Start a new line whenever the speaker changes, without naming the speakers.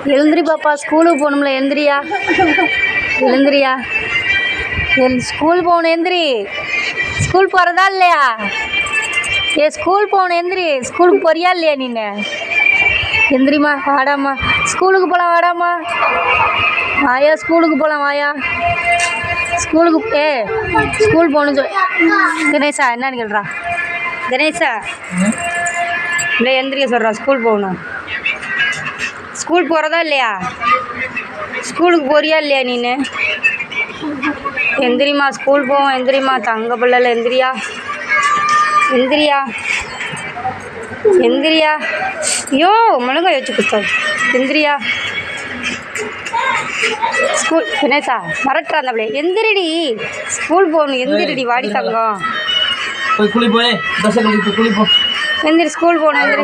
எழுந்திரி பாப்பா, ஸ்கூலுக்கு போகணும்ல. எந்திரியா, எழுந்திரியா. ஸ்கூல் போகணும், எந்திரி. ஸ்கூல் போகிறதா இல்லையா? ஸ்கூல் போகணும், எந்திரி. ஸ்கூலுக்கு போறியா இல்லையா நீனு? எந்திரிம்மா, வாடாம்மா. ஸ்கூலுக்கு போகலாம், வாடாம்மா. வாயா, ஸ்கூலுக்கு போகலாம், வாயா. ஸ்கூலுக்கு ஸ்கூல் போகணுன்னு தினேஷா என்னன்னு கேள்றா? தினேஷா இல்லை, எந்திரிக்க சொல்கிறா. ஸ்கூல் போகணும். ஸ்கூல் போகிறதா இல்லையா? ஸ்கூலுக்கு போறியா இல்லையா நீனு? எந்திரிம்மா, ஸ்கூல் போவோம். எந்திரிம்மா, தங்க பிள்ளைல. எந்திரியா, எந்திரியா, எந்திரியா. ஐயோ, முழுங்காய் வச்சு கொடுத்தாரு. எந்திரியா. ஸ்கூல் தினேஷா மறட்டுறா அந்த பிள்ளை. எந்திரிடி, ஸ்கூல் போகணும். எந்திரிடி, வாடி தங்கம். எந்திரி, ஸ்கூல் போகணும். எந்திரி.